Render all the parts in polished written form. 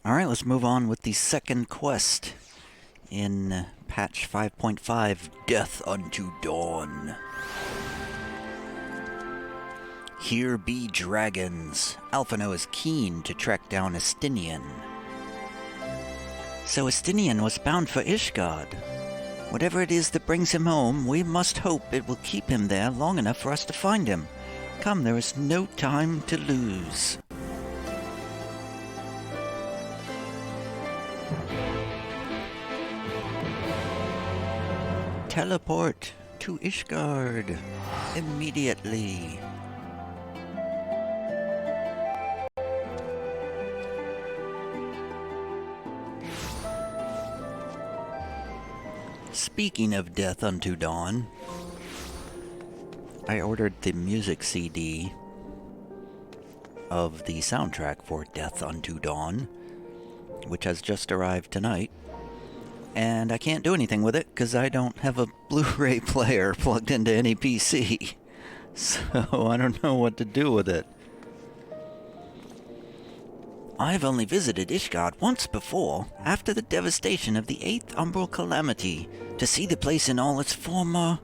Alright, let's move on with the second quest in patch 5.5, Death Unto Dawn. Here be dragons. Alphino is keen to track down Estinian. So Estinian was bound for Ishgard. Whatever it is that brings him home, we must hope it will keep him there long enough for us to find him. Come, there is no time to lose. Teleport to Ishgard immediately. Speaking of Death Unto Dawn, I ordered the music CD of the soundtrack for Death Unto Dawn, which has just arrived tonight. And I can't do anything with it because I don't have a Blu-ray player plugged into any PC. So I don't know what to do with it. I've only visited Ishgard once before, after the devastation of the 8th Umbral Calamity, to see the place in all its former,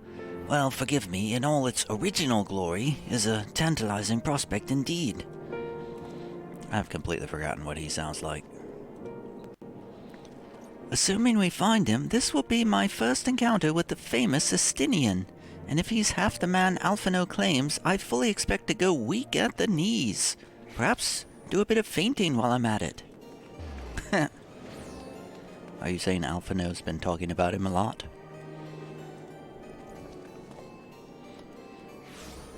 well, forgive me, in all its original glory, is a tantalizing prospect indeed. I've completely forgotten what he sounds like. Assuming we find him, this will be my first encounter with the famous Estinian, and if he's half the man Alphino claims, I fully expect to go weak at the knees. Perhaps do a bit of fainting while I'm at it. Are you saying Alphino's been talking about him a lot?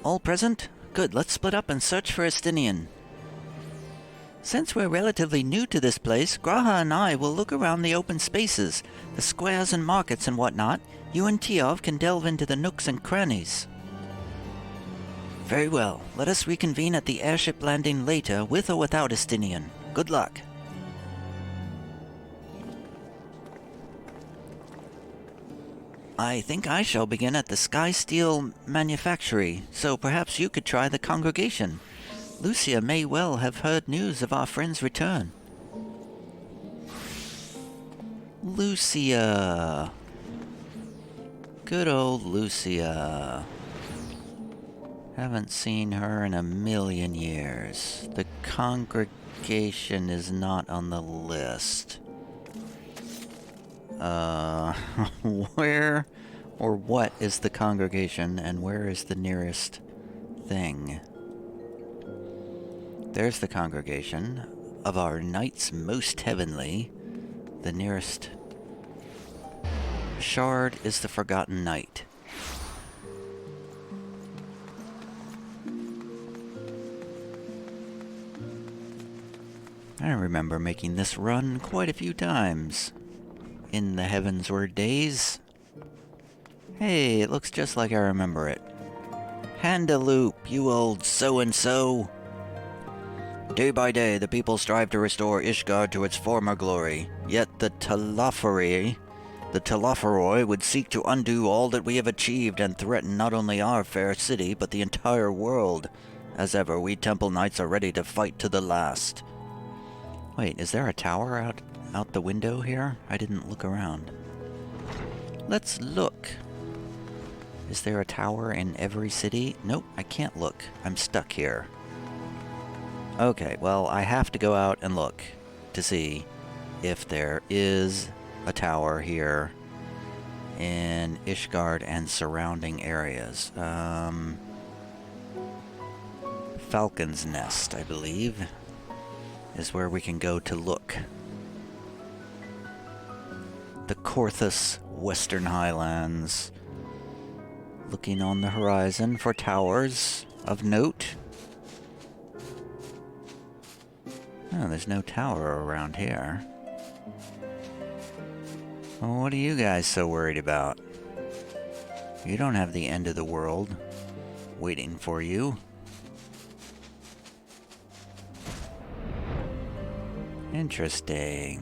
All present? Good, let's split up and search for Estinian. Since we're relatively new to this place, Graha and I will look around the open spaces, the squares and markets and whatnot. You and Tiov can delve into the nooks and crannies. Very well. Let us reconvene at the airship landing later, with or without Estinian. Good luck. I think I shall begin at the Sky Steel Manufactory, so perhaps you could try the congregation. Lucia may well have heard news of our friend's return. Lucia. Good old Lucia. Haven't seen her in a million years. The congregation is not on the list. Where or what is the congregation, and where is the nearest thing? There's the congregation of our knights most heavenly. The nearest shard is the Forgotten Knight. I remember making this run quite a few times in the Heavensward days. Hey, it looks just like I remember it. Handaloop, you old so-and-so. Day by day, the people strive to restore Ishgard to its former glory. Yet the Telophoroi would seek to undo all that we have achieved and threaten not only our fair city, but the entire world. As ever, we Temple Knights are ready to fight to the last. Wait, is there a tower out the window here? I didn't look around. Let's look. Is there a tower in every city? Nope, I can't look. I'm stuck here. Okay, well, I have to go out and look to see if there is a tower here in Ishgard and surrounding areas. Falcon's Nest, I believe, is where we can go to look. The Korthus Western Highlands. Looking on the horizon for towers of note. Oh, there's no tower around here. Well, what are you guys so worried about? You don't have the end of the world waiting for you. Interesting.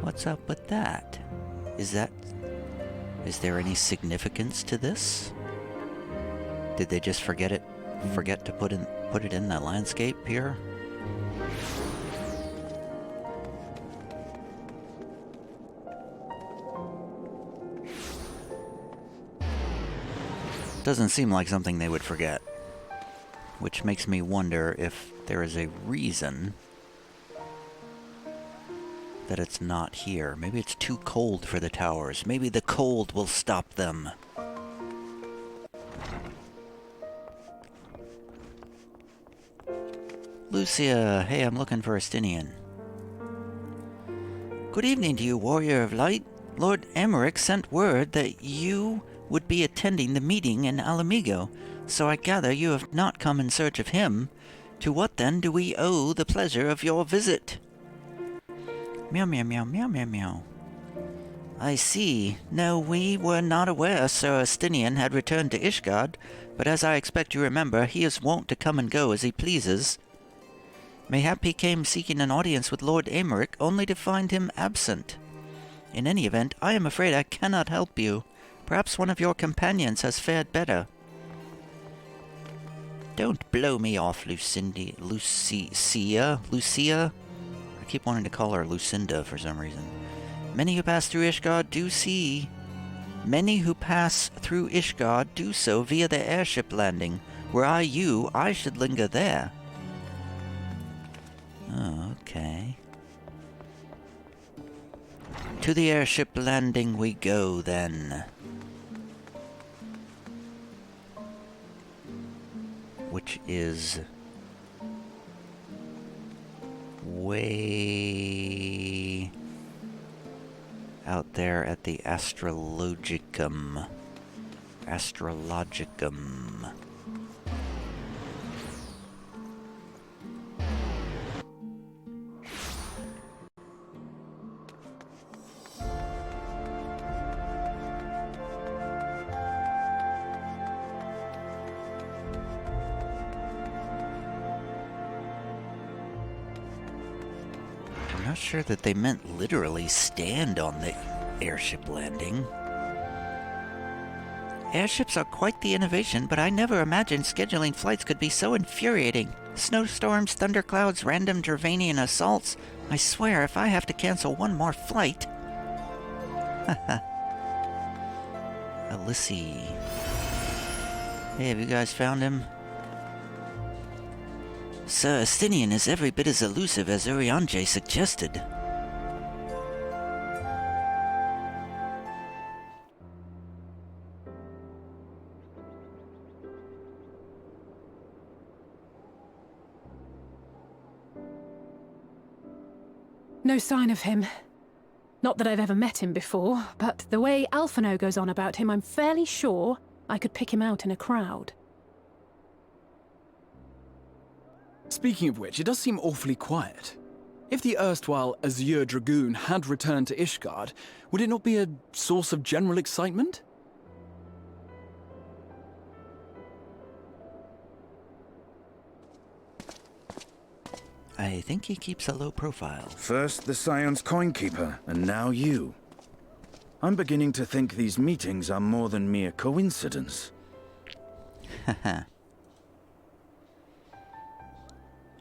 What's up with that? Is there any significance to this? Did they just forget to put it in the landscape here? Doesn't seem like something they would forget. Which makes me wonder if there is a reason that it's not here. Maybe it's too cold for the towers. Maybe the cold will stop them. Lucia, hey, I'm looking for Estinian. Good evening to you, Warrior of Light. Lord Emmerich sent word that you would be attending the meeting in Alamigo, so I gather you have not come in search of him. To what then do we owe the pleasure of your visit? Meow, meow, meow, meow, meow, meow. I see. No, we were not aware Sir Estinian had returned to Ishgard, but as I expect you remember, he is wont to come and go as he pleases. Mayhap he came seeking an audience with Lord Emmerich, only to find him absent. In any event, I am afraid I cannot help you. Perhaps one of your companions has fared better. Don't blow me off, Lucia. I keep wanting to call her Lucinda for some reason. Many who pass through Ishgard do so via the airship landing. Were I you, I should linger there. Oh, okay. To the airship landing we go, then. Which is way out there at the Astrologicum. I'm not sure that they meant literally stand on the airship landing. Airships are quite the innovation, but I never imagined scheduling flights could be so infuriating. Snowstorms, thunderclouds, random Dravanian assaults. I swear, if I have to cancel one more flight... Haha. Alysi. Hey, have you guys found him? Sir Estinian is every bit as elusive as Urianger suggested. No sign of him. Not that I've ever met him before, but the way Alphino goes on about him, I'm fairly sure I could pick him out in a crowd. Speaking of which, it does seem awfully quiet. If the erstwhile Azure Dragoon had returned to Ishgard, would it not be a source of general excitement? I think he keeps a low profile. First the Scion's Coinkeeper, and now you. I'm beginning to think these meetings are more than mere coincidence. Haha.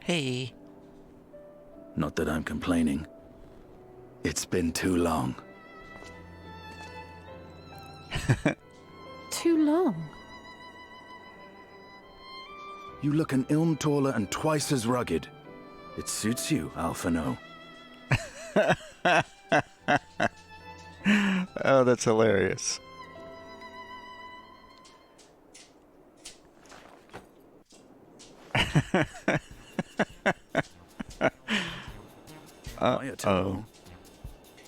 Hey. Not that I'm complaining. It's been too long. Too long? You look an ilm taller and twice as rugged. It suits you, Alphino. Oh, that's hilarious. Uh-oh.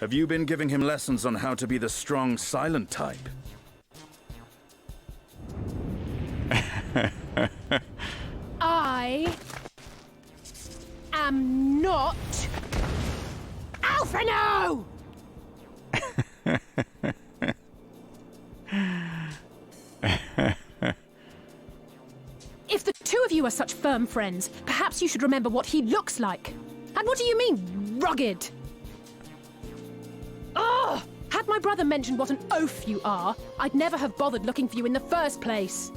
Have you been giving him lessons on how to be the strong, silent type? I am not Alphino! If the two of you are such firm friends, perhaps you should remember what he looks like. And what do you mean, rugged? Ugh! Had my brother mentioned what an oaf you are, I'd never have bothered looking for you in the first place.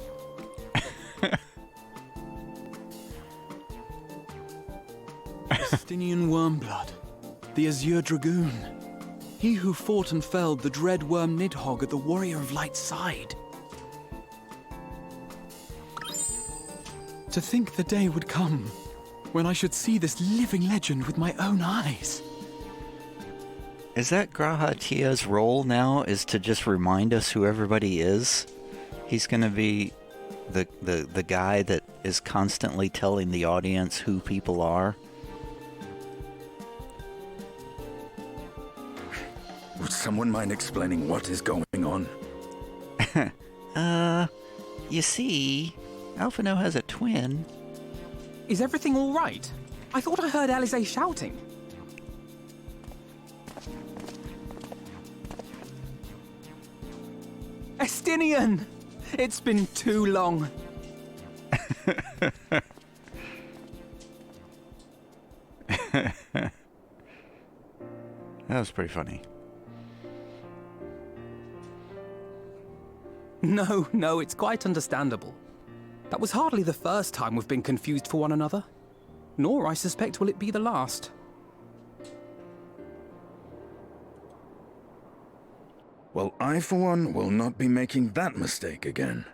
Estinian Wormblood, the Azure Dragoon. He who fought and felled the dread worm Nidhogg at the Warrior of Light's side. To think the day would come when I should see this living legend with my own eyes. Is that Graha Tia's role now, is to just remind us who everybody is? He's gonna be the guy that is constantly telling the audience who people are? Would someone mind explaining what is going on? You see, Alphino has a twin. Is everything all right? I thought I heard Alize shouting. Estinian! It's been too long. That was pretty funny. No, it's quite understandable. That was hardly the first time we've been confused for one another. Nor, I suspect, will it be the last. Well, I, for one, will not be making that mistake again.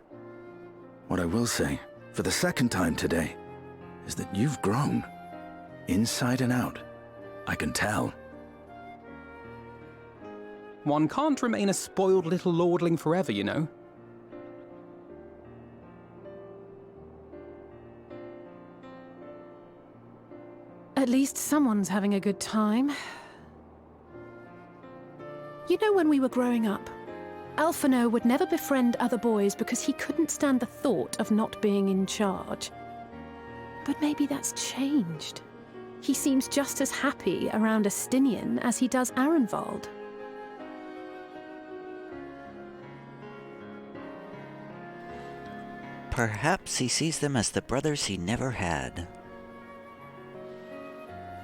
What I will say, for the second time today, is that you've grown. Inside and out. I can tell. One can't remain a spoiled little lordling forever, you know. At least someone's having a good time. You know, when we were growing up, Alphino would never befriend other boys because he couldn't stand the thought of not being in charge. But maybe that's changed. He seems just as happy around Estinian as he does Arenvald. Perhaps he sees them as the brothers he never had.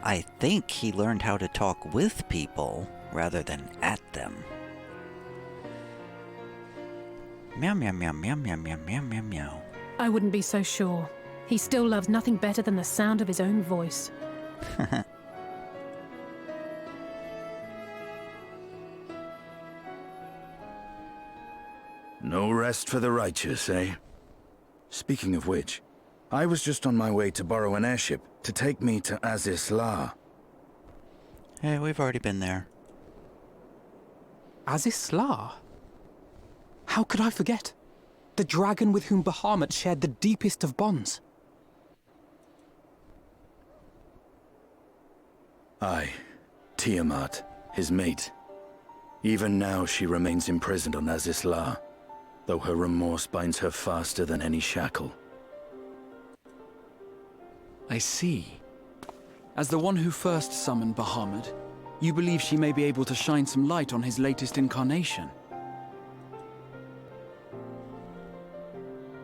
I think he learned how to talk with people rather than at them. Meow meow meow meow meow meow meow meow meow. I wouldn't be so sure. He still loves nothing better than the sound of his own voice. No rest for the righteous, eh? Speaking of which, I was just on my way to borrow an airship to take me to Azisla. Hey, we've already been there. Azisla? How could I forget? The dragon with whom Bahamut shared the deepest of bonds. Aye, Tiamat, his mate. Even now she remains imprisoned on Azisla, though her remorse binds her faster than any shackle. I see. As the one who first summoned Bahamut, you believe she may be able to shine some light on his latest incarnation.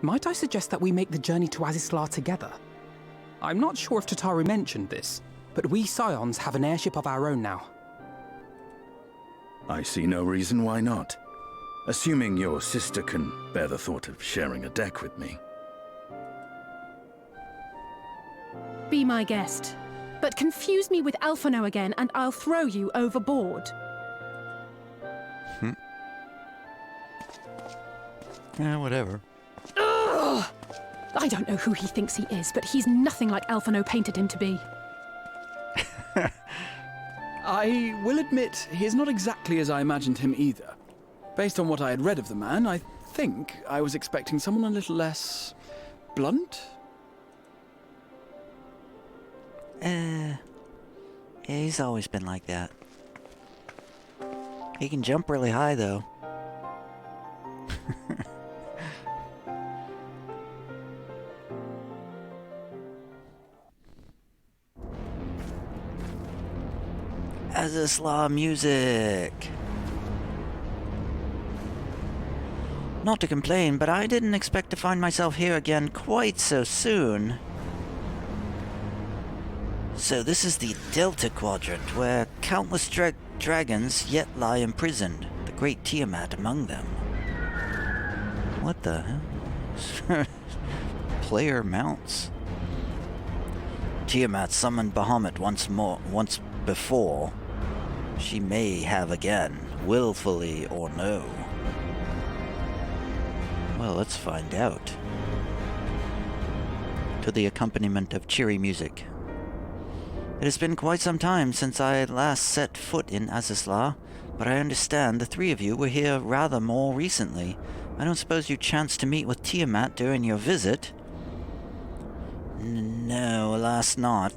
Might I suggest that we make the journey to Azisla together? I'm not sure if Tataru mentioned this, but we Scions have an airship of our own now. I see no reason why not. Assuming your sister can bear the thought of sharing a deck with me. Be my guest. But confuse me with Alphino again and I'll throw you overboard. Yeah, whatever. Ugh! I don't know who he thinks he is, but he's nothing like Alphino painted him to be. I will admit, he is not exactly as I imagined him either. Based on what I had read of the man, I think I was expecting someone a little less blunt? He's always been like that. He can jump really high, though. Azisla music! Not to complain, but I didn't expect to find myself here again quite so soon. So this is the Delta Quadrant, where countless dragons yet lie imprisoned, the great Tiamat among them. What the hell? Player mounts. Tiamat summoned Bahamut once before. She may have again, willfully or no. Well, let's find out. to the accompaniment of cheery music. It has been quite some time since I last set foot in Azizla, but I understand the three of you were here rather more recently. I don't suppose you chanced to meet with Tiamat during your visit? No, alas not.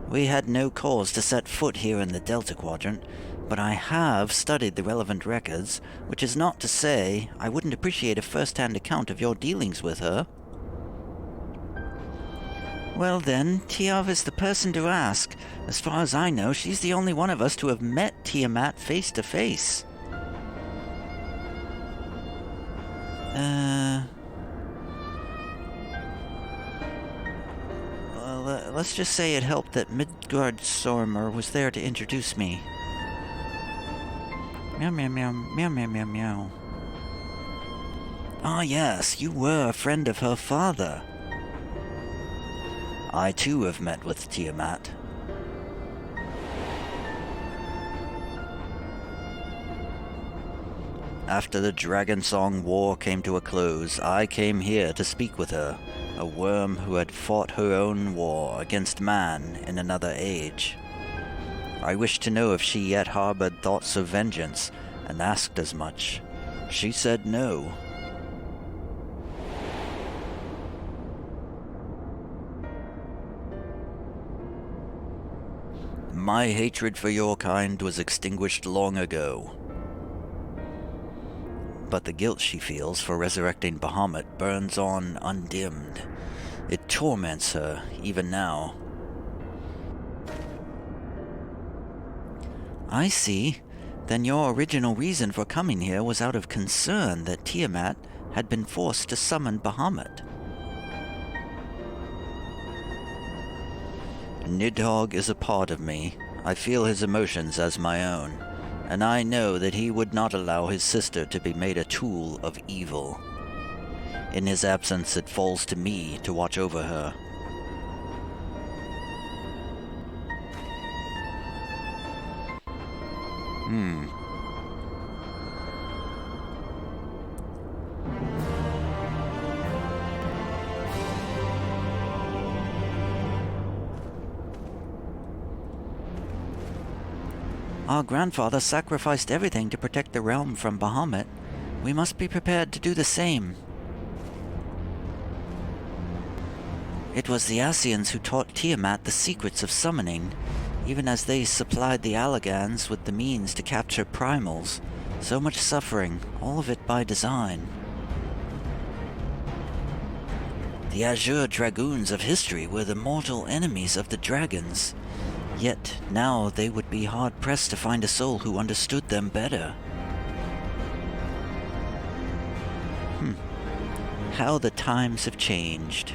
We had no cause to set foot here in the Delta Quadrant, but I have studied the relevant records, which is not to say I wouldn't appreciate a first-hand account of your dealings with her. Well then, Tiav is the person to ask. As far as I know, she's the only one of us to have met Tiamat face to face. Well, let's just say it helped that Midgard Sormer was there to introduce me. Meow meow meow meow meow meow meow. Ah yes, you were a friend of her father. I too have met with Tiamat. After the Dragon Song War came to a close, I came here to speak with her, a worm who had fought her own war against man in another age. I wished to know if she yet harbored thoughts of vengeance, and asked as much. She said no. My hatred for your kind was extinguished long ago. But the guilt she feels for resurrecting Bahamut burns on undimmed. It torments her, even now. I see. Then your original reason for coming here was out of concern that Tiamat had been forced to summon Bahamut. Nidhogg is a part of me. I feel his emotions as my own, and I know that he would not allow his sister to be made a tool of evil. In his absence, it falls to me to watch over her. Our grandfather sacrificed everything to protect the realm from Bahamut. We must be prepared to do the same. It was the Ascians who taught Tiamat the secrets of summoning, even as they supplied the Allagans with the means to capture primals. So much suffering, all of it by design. The Azure Dragoons of history were the mortal enemies of the dragons. Yet now they would be hard-pressed to find a soul who understood them better. How the times have changed.